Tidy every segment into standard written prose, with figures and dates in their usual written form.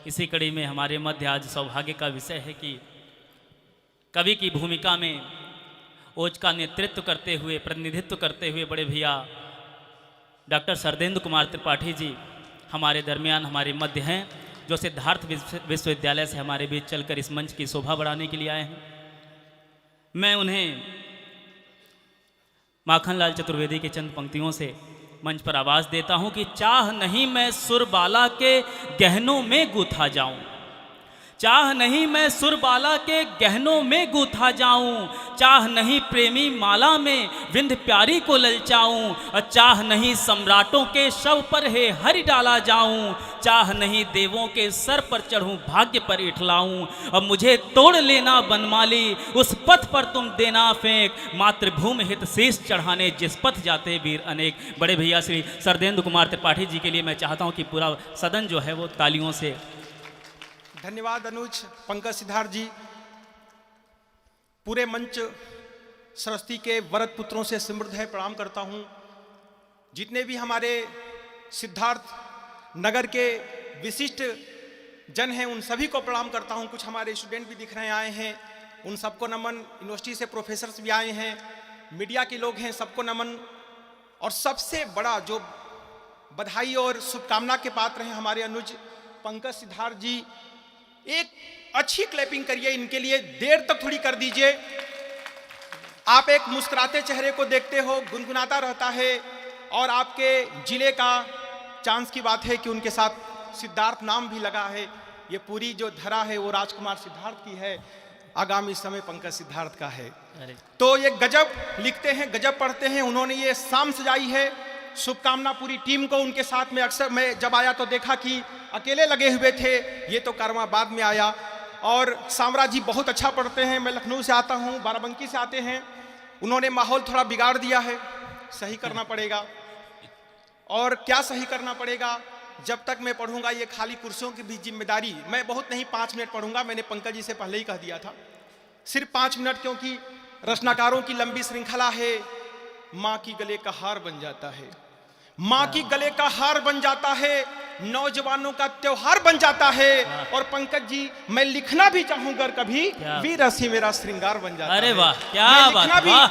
इसी कड़ी में हमारे मध्य आज सौभाग्य का विषय है कि कवि की भूमिका में ओज का नेतृत्व करते हुए, प्रतिनिधित्व करते हुए बड़े भैया डॉक्टर सरदेंदु कुमार त्रिपाठी जी हमारे दरमियान, हमारे मध्य हैं, जो सिद्धार्थ विश्वविद्यालय से हमारे बीच चलकर इस मंच की शोभा बढ़ाने के लिए आए हैं। मैं उन्हें माखनलाल चतुर्वेदी के चंद पंक्तियों से मंच पर आवाज़ देता हूं कि चाह नहीं मैं सुरबाला के गहनों में गूथा जाऊं, चाह नहीं मैं सुरबाला के गहनों में गूथा जाऊं, चाह नहीं प्रेमी माला में विंध्य प्यारी को ललचाऊं, और चाह नहीं सम्राटों के शव पर है हरि डाला जाऊं, चाह नहीं देवों के सर पर चढ़ूं भाग्य पर इठलाऊं, अब मुझे तोड़ लेना बनमाली उस पथ पर तुम देना फेंक, मातृभूमि हित शीश चढ़ाने जिस पथ जाते वीर अनेक। बड़े भैया श्री सरदेंदु कुमार त्रिपाठी जी के लिए मैं चाहता हूं कि पूरा सदन जो है वो तालियों से। धन्यवाद अनुज। पंकज सिद्धार्थ जी, पूरे मंच सरस्वती के वरद पुत्रों से समृद्ध है, प्रणाम करता हूं। जितने भी हमारे सिद्धार्थ नगर के विशिष्ट जन हैं उन सभी को प्रणाम करता हूं। कुछ हमारे स्टूडेंट भी दिख रहे हैं, आए हैं, उन सबको नमन। यूनिवर्सिटी से प्रोफेसर्स भी आए हैं, मीडिया के लोग हैं, सबको नमन। और सबसे बड़ा जो बधाई और शुभकामना के पात्र हैं हमारे अनुज पंकज सिद्धार्थ जी, एक अच्छी क्लैपिंग करिए इनके लिए, देर तक थोड़ी कर दीजिए। आप एक मुस्कुराते चेहरे को देखते हो, गुनगुनाता रहता है, और आपके जिले का चांस की बात है कि उनके साथ सिद्धार्थ नाम भी लगा है। ये पूरी जो धरा है वो राजकुमार सिद्धार्थ की है, आगामी समय पंकज सिद्धार्थ का है। तो ये गजब लिखते हैं, गजब पढ़ते हैं, उन्होंने ये शाम सजाई है। शुभकामना पूरी टीम को। उनके साथ में अक्सर मैं जब आया तो देखा कि अकेले लगे हुए थे, ये तो कारवां बाद में आया। और सामराज जी बहुत अच्छा पढ़ते हैं, मैं लखनऊ से आता हूँ, बाराबंकी से आते हैं, उन्होंने माहौल थोड़ा बिगाड़ दिया है, सही करना पड़ेगा। और क्या सही करना पड़ेगा, जब तक मैं पढ़ूंगा ये खाली कुर्सियों की भी जिम्मेदारी, मैं बहुत नहीं 5 मिनट पढ़ूंगा, मैंने पंकज जी से पहले ही कह दिया था, सिर्फ 5 मिनट, क्योंकि रचनाकारों की लंबी श्रृंखला है। माँ की गले का हार बन जाता है, माँ की गले का हार बन जाता है, नौजवानों का त्योहार बन जाता है। और पंकज जी, मैं लिखना भी चाहूंगा कभी, वीर रसी मेरा श्रृंगार बन जाता है। अरे वाह, क्या बात, वाह।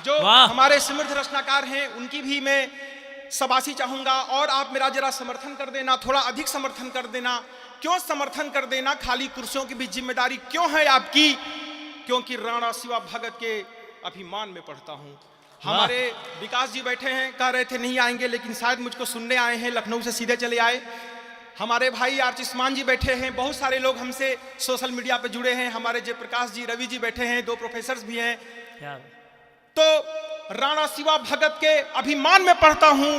जो हमारे समृद्ध रचनाकार हैं उनकी भी मैं शाबाशी चाहूंगा। और आप मेरा जरा समर्थन कर देना, थोड़ा अधिक समर्थन कर देना। क्यों समर्थन कर देना, खाली कुर्सियों की भी जिम्मेदारी क्यों है आपकी? क्योंकि राणा शिवा भगत के अभिमान में पढ़ता हूं। हमारे विकास जी बैठे हैं, कह रहे थे नहीं आएंगे, लेकिन शायद मुझको सुनने आए हैं, लखनऊ से सीधे चले आए। हमारे भाई आर्चिस्मान जी बैठे हैं, बहुत सारे लोग हमसे सोशल मीडिया पे जुड़े हैं, हमारे जयप्रकाश जी, रवि जी बैठे हैं, 2 प्रोफेसर्स भी हैं। तो राणा शिवा भगत के अभिमान में पढ़ता हूं,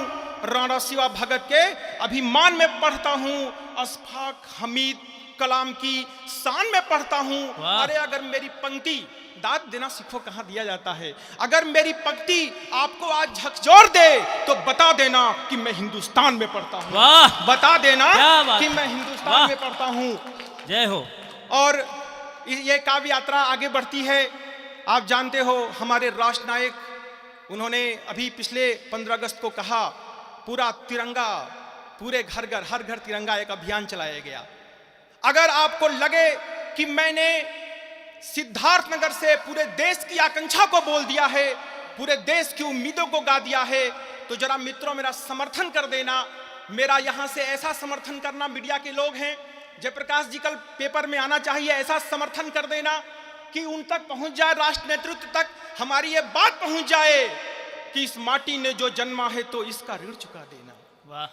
राणा शिवा भगत के अभिमान में पढ़ता हूं, अशफाक हमीद कलाम की शान में पढ़ता हूं। अरे अगर मेरी पंक्ति, दाद देना सीखो कहां दिया जाता है, अगर मेरी पंक्ति आपको आज झकझोर दे तो बता देना कि मैं हिंदुस्तान में पढ़ता हूं, बता देना कि मैं हिंदुस्तान में पढ़ता हूं। जय हो। और ये काव्य यात्रा आगे बढ़ती है। आप जानते हो हमारे राष्ट्र नायक, उन्होंने अभी पिछले 15 अगस्त को कहा, पूरा तिरंगा, पूरे घर घर, हर घर तिरंगा, एक अभियान चलाया गया। अगर आपको लगे कि मैंने सिद्धार्थनगर से पूरे देश की आकांक्षा को बोल दिया है, पूरे देश की उम्मीदों को गा दिया है, तो जरा मित्रों मेरा समर्थन कर देना। मेरा यहां से ऐसा समर्थन करना, मीडिया के लोग हैं, जयप्रकाश जी कल पेपर में आना चाहिए, ऐसा समर्थन कर देना कि उन तक पहुंच जाए, राष्ट्र नेतृत्व तक हमारी ये बात पहुंच जाए कि इस माटी ने जो जन्मा है तो इसका ऋण चुका देना। वाह,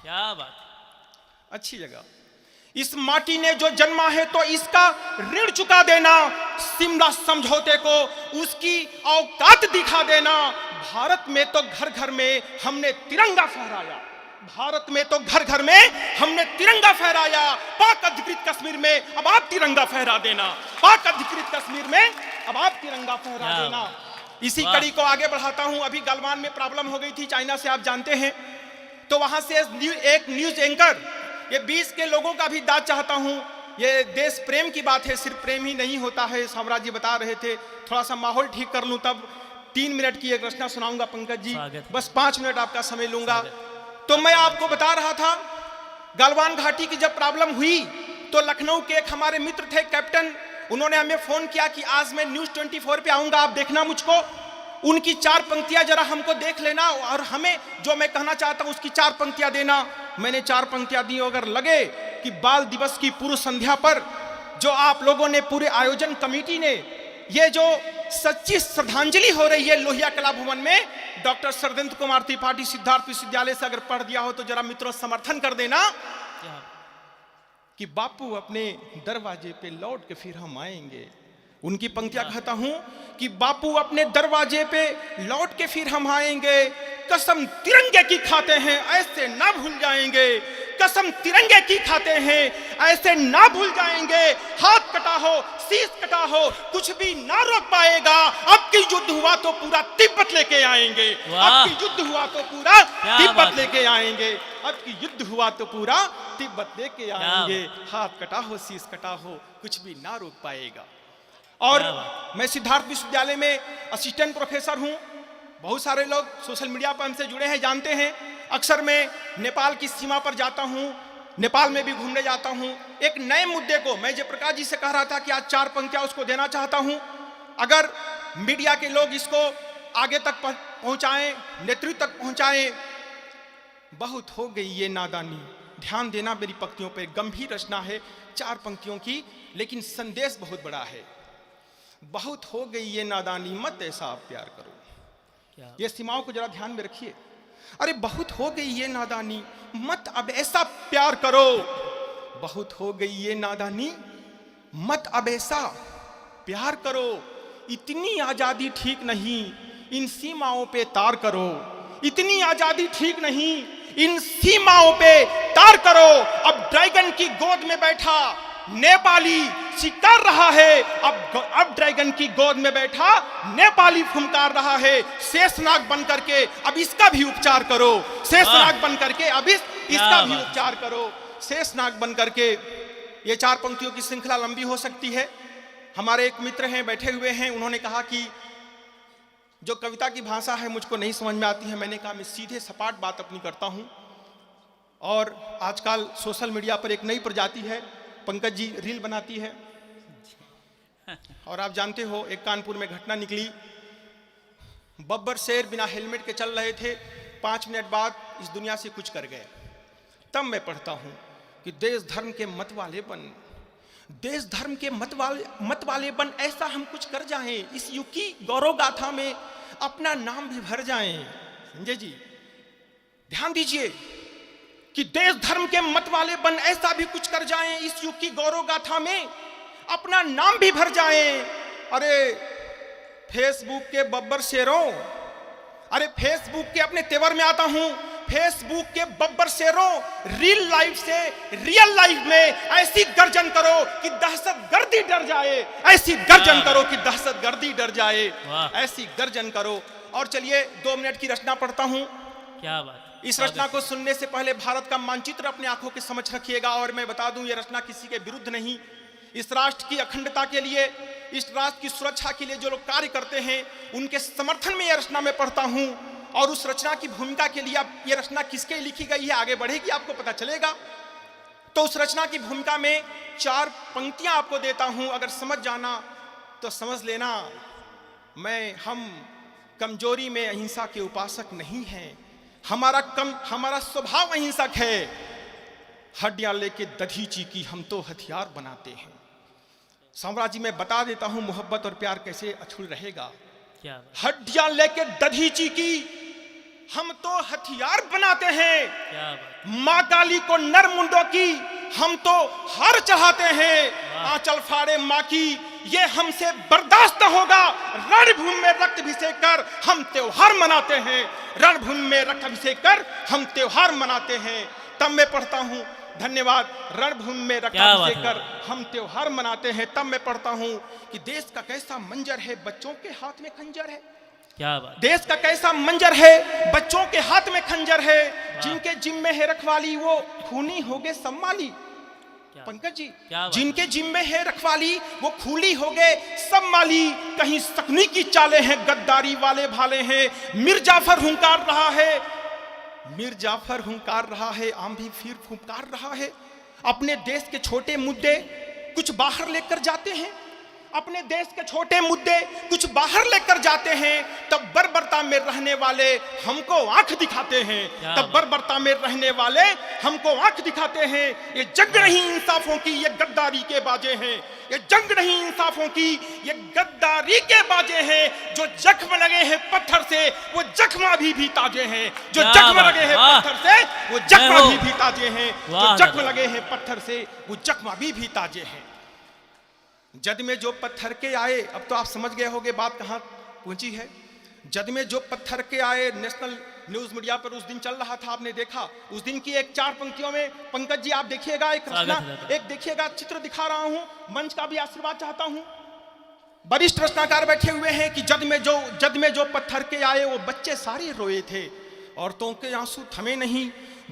क्या बात, अच्छी जगह। इस माटी ने जो जन्मा है तो इसका ऋण चुका देना, शिमला समझौते को उसकी औकात दिखा देना। भारत में तो घर घर में हमने तिरंगा फहराया, भारत में तो घर घर में हमने तिरंगा फहराया। पाक अधिकृत कश्मीर में अब आप तिरंगा फहरा देना, पाक अधिकृत कश्मीर में अब आप तिरंगा फहरा देना। इसी कड़ी को आगे बढ़ाता हूं। अभी गलवान में प्रॉब्लम हो गई थी चाइना से, आप जानते हैं, तो वहां से एक न्यूज एंकर, ये 20 के लोगों का भी दाद चाहता हूं। ये देश प्रेम की बात है, सिर्फ प्रेम ही नहीं होता है, साम्राज्य जी बता रहे थे। थोड़ा सा माहौल ठीक कर लूं तब 3 मिनट की एक रचना सुनाऊंगा पंकज जी, बस 5 मिनट आपका समय लूंगा। तो मैं आपको बता रहा था गलवान घाटी की जब प्रॉब्लम हुई तो लखनऊ के एक हमारे मित्र थे कैप्टन, उन्होंने हमें फोन किया कि आज मैं न्यूज़ 24 पे आऊंगा, आप देखना मुझको, उनकी 4 पंक्तियां जरा हमको देख लेना और हमें जो मैं कहना चाहता हूं उसकी 4 पंक्तियां देना। मैंने 4 पंक्तियां दी। अगर लगे कि बाल दिवस की पूर्व संध्या पर जो आप लोगों ने, पूरे आयोजन कमेटी ने, ये जो सच्ची श्रद्धांजलि हो रही है लोहिया कला भवन में डॉक्टर सरदेंद्र कुमार त्रिपाठी सिद्धार्थ विश्वविद्यालय से, अगर पढ़ दिया हो तो जरा मित्रों समर्थन कर देना कि बापू अपने दरवाजे पे लौट के फिर हम आएंगे। उनकी पंक्तियां कहता हूं कि बापू अपने दरवाजे पे लौट के फिर हम आएंगे, कसम तिरंगे की खाते हैं ऐसे ना भूल जाएंगे, कसम तिरंगे की खाते हैं ऐसे ना भूल जाएंगे, हाथ कटा हो शीश कटा हो कुछ भी ना रोक पाएगा, अब की युद्ध हुआ तो पूरा तिब्बत लेके आएंगे, अब की युद्ध हुआ तो पूरा तिब्बत लेके आएंगे, अब की युद्ध हुआ तो पूरा तिब्बत लेके आएंगे, हाथ कटा हो शीश कटा हो कुछ भी ना रोक पाएगा। और मैं सिद्धार्थ विश्वविद्यालय में असिस्टेंट प्रोफेसर हूं। बहुत सारे लोग सोशल मीडिया पर हमसे जुड़े हैं, जानते हैं। अक्सर मैं नेपाल की सीमा पर जाता हूं, नेपाल में भी घूमने जाता हूं। एक नए मुद्दे को मैं जयप्रकाश जी से कह रहा था कि आज 4 पंक्तियां उसको देना चाहता हूं। अगर मीडिया के लोग इसको आगे तक पहुंचाएं, नेतृत्व तक पहुंचाएं। बहुत हो गई ये नादानी, ध्यान देना मेरी पंक्तियों पर। गंभीर रचना है 4 पंक्तियों की, लेकिन संदेश बहुत बड़ा है। बहुत हो गई ये नादानी, मत ऐसा आप प्यार करो। ये सीमाओं को जरा ध्यान में रखिए। अरे बहुत हो गई ये नादानी, मत अब ऐसा प्यार करो। बहुत हो गई ये नादानी, मत अब ऐसा प्यार करो। इतनी आजादी ठीक नहीं, इन सीमाओं पे तार करो। इतनी आजादी ठीक नहीं, इन सीमाओं पे तार करो। अब ड्रैगन की गोद में बैठा नेपाली शिकार रहा है, अब ड्रैगन की गोद में बैठा नेपाली फुंकार रहा है। शेषनाग बन करके अब इसका भी उपचार करो। शेषनाग बन करके अब इसका भी उपचार करो। शेषनाग बन करके। ये 4 पंक्तियों की श्रृंखला लंबी हो सकती है। हमारे एक मित्र हैं, बैठे हुए हैं, उन्होंने कहा कि जो कविता की भाषा है मुझको नहीं समझ में आती है। मैंने कहा मैं सीधे सपाट बात अपनी करता हूं। और आजकल सोशल मीडिया पर एक नई प्रजाति है, पंकज जी रील बनाती है। और आप जानते हो एक कानपुर में घटना निकली, बब्बर शेर बिना हेलमेट के चल रहे थे, 5 मिनट बाद इस दुनिया से कुछ कर गए। तब मैं पढ़ता हूं कि देश धर्म के मत वाले बन, देश धर्म के मत वाले बन, ऐसा हम कुछ कर जाएं, इस युग की गौरव गाथा में अपना नाम भी भर जाएं। संजय जी ध्यान दीजिए कि देश धर्म के मत वाले बन, ऐसा भी कुछ कर जाएं, इस युग की गौरव गाथा में अपना नाम भी भर जाएं। अरे फेसबुक के बब्बर शेरों, अरे फेसबुक के अपने तेवर में आता हूं, फेसबुक के बब्बर शेरों, रियल लाइफ से रियल लाइफ में ऐसी गर्जन करो कि दहशतगर्दी डर जाए, ऐसी गर्जन करो कि दहशतगर्दी डर जाए, ऐसी गर्जन करो। और चलिए 2 मिनट की रचना पढ़ता हूं। क्या बात। इस रचना को सुनने से पहले भारत का मानचित्र अपने आंखों के समझ रखिएगा। और मैं बता दूं, यह रचना किसी के विरुद्ध नहीं, इस राष्ट्र की अखंडता के लिए, इस राष्ट्र की सुरक्षा के लिए जो लोग कार्य करते हैं उनके समर्थन में यह रचना मैं पढ़ता हूं। और उस रचना की भूमिका के लिए, अब यह रचना किसके लिखी गई है आगे बढ़ेगी आपको पता चलेगा। तो उस रचना की भूमिका में 4 पंक्तियां आपको देता हूं, अगर समझ जाना तो समझ लेना। हम कमजोरी में अहिंसा के उपासक नहीं हैं, हमारा स्वभाव अहिंसक है। हड्डियां लेके दधीची की हम तो हथियार बनाते हैं। साम्राज्य में बता देता हूं मोहब्बत और प्यार कैसे अछूल रहेगा। हड्डियां लेके दधीची की हम तो हथियार बनाते हैं। मां काली को नर मुंडों की हम तो हार चढ़ाते हैं। आंचल फाड़े मां की ये हमसे बर्दाश्त न होगा। रणभूमि में रक्त अभिषेक कर हम त्योहार मनाते हैं। रणभूमि में रक्त अभिषेक कर हम त्योहार मनाते हैं। तब मैं पढ़ता हूं, धन्यवाद, रणभूमि में रक्त अभिषेक कर हम त्योहार मनाते हैं। तब मैं पढ़ता हूं कि देश का कैसा मंजर है, बच्चों के हाथ में खंजर है। क्या बात। देश का कैसा मंजर है, बच्चों के हाथ में खंजर है। जिनके जिम्मे है रखवाली वो खूनी हो गए सम्माली। पंकज जी, जिनके जिम्मे है रखवाली वो खूली हो गए सब माली। कहीं सकनी की चाले हैं, गद्दारी वाले भाले हैं। मिर्जाफर हुंकार रहा है, मीर जाफर हुंकार रहा है, आम भी फिर फुंकार रहा है। अपने देश के छोटे मुद्दे कुछ बाहर लेकर जाते हैं, अपने देश के छोटे मुद्दे कुछ बाहर लेकर जाते हैं, तब बर्बरता में रहने वाले हमको आंख दिखाते हैं, तब बर्बरता में रहने वाले हमको आंख दिखाते हैं। ये जंग नहीं इंसाफों की, ये गद्दारी के बाजे हैं, ये जंग नहीं इंसाफों की, ये गद्दारी के बाजे हैं। जो जख्म लगे हैं पत्थर से वो जख्म अभी भी ताजे हैं, जो जख्म लगे हैं पत्थर से वो जख्म अभी भी ताजे हैं, जो जख्म लगे हैं पत्थर से वो जख्म अभी भी ताजे हैं। जद में जो पत्थर के आए, अब तो आप समझ गए होंगे बात कहां पहुंची है। जद में जो पत्थर के आए नेशनल न्यूज मीडिया पर उस दिन चल रहा था, आपने देखा। उस दिन की एक 4 पंक्तियों में पंकज जी आप देखिएगा, एक रचना, एक देखिएगा, चित्र दिखा रहा हूं, मंच का भी आशीर्वाद चाहता हूं। वरिष्ठ रचनाकार बैठे हुए हैं कि जद में जो पत्थर के आए वो बच्चे सारे रोए थे, औरतों के आंसू थमे नहीं,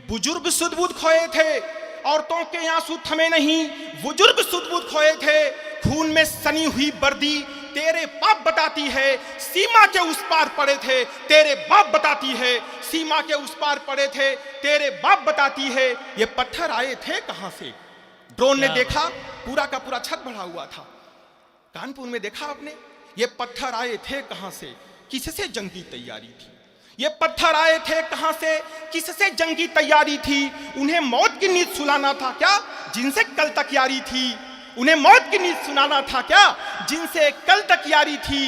बुजुर्ग सुध-बुध खोए थे। औरतों के आंसू थमे नहीं, बुजुर्ग सुध-बुध खोए थे। खून में सनी हुई वर्दी तेरे बाप बताती है, सीमा के उस पार पड़े थे तेरे बाप बताती है, सीमा के उस पार पड़े थे तेरे बाप बताती है। ये पत्थर आए थे कहां से? ड्रोन ने देखा, पूरा का पूरा छत बढ़ा हुआ था। कानपुर में देखा आपने, ये पत्थर आए थे कहां से? किससे जंग की तैयारी थी? ये पत्थर आए थे कहां से? किससे जंग की तैयारी थी? उन्हें मौत की नींद सुलाना था क्या, जिनसे कल तक यारी थी? उन्हें मौत की नींद सुनाना था क्या, जिनसे कल तक यारी थी?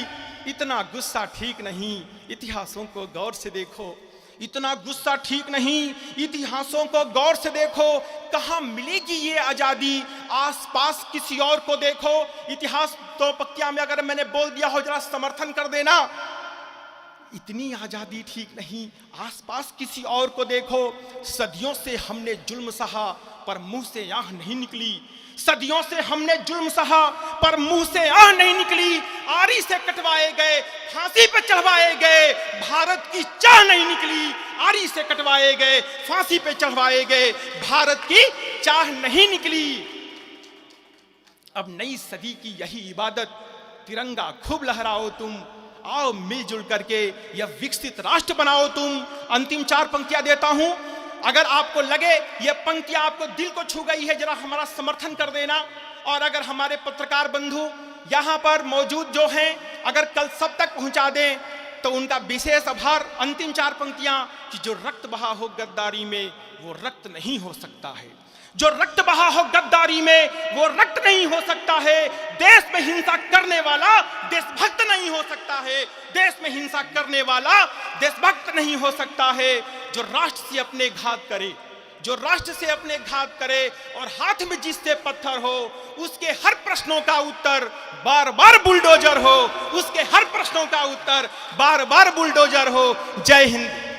इतना गुस्सा ठीक नहीं, इतिहासों को गौर से देखो। इतना गुस्सा ठीक नहीं, इतिहासों को गौर से देखो। कहां मिलेगी ये आजादी, आसपास किसी और को देखो। इतिहास तो पक्किया में अगर मैंने बोल दिया हो, जरा समर्थन कर देना। इतनी आजादी ठीक नहीं, आसपास किसी और को देखो। सदियों से हमने जुल्म सहा पर मुंह से आह नहीं निकली, सदियों से हमने जुल्म सहा पर मुंह से आह नहीं निकली। आरी से कटवाए गए, फांसी पे चढ़वाए गए, भारत की चाह नहीं निकली। आरी से कटवाए गए, फांसी पे चढ़वाए गए, भारत की चाह नहीं निकली। अब नई सदी की यही इबादत, तिरंगा खूब लहराओ तुम, आओ मिलजुल करके यह विकसित राष्ट्र बनाओ तुम। अंतिम 4 पंक्तियां देता हूं, अगर आपको लगे ये पंक्तियां आपको दिल को छू गई है, जरा हमारा समर्थन कर देना। और अगर हमारे पत्रकार बंधु यहां पर मौजूद जो हैं, अगर कल सब तक पहुंचा दें तो उनका विशेष आभार। अंतिम 4 पंक्तियां कि जो रक्त बहा हो गद्दारी में वो रक्त नहीं हो सकता है, जो रक्त बहा हो गद्दारी में वो रक्त नहीं हो सकता है। देश में हिंसा करने वाला देशभक्त नहीं हो सकता है, देश में हिंसा करने वाला देशभक्त नहीं हो सकता है। जो राष्ट्र से अपने घात करे, जो राष्ट्र से अपने घात करे और हाथ में जिससे पत्थर हो, उसके हर प्रश्नों का उत्तर बार बार बुलडोजर हो, उसके हर प्रश्नों का उत्तर बार बार बुलडोजर हो। जय हिंद।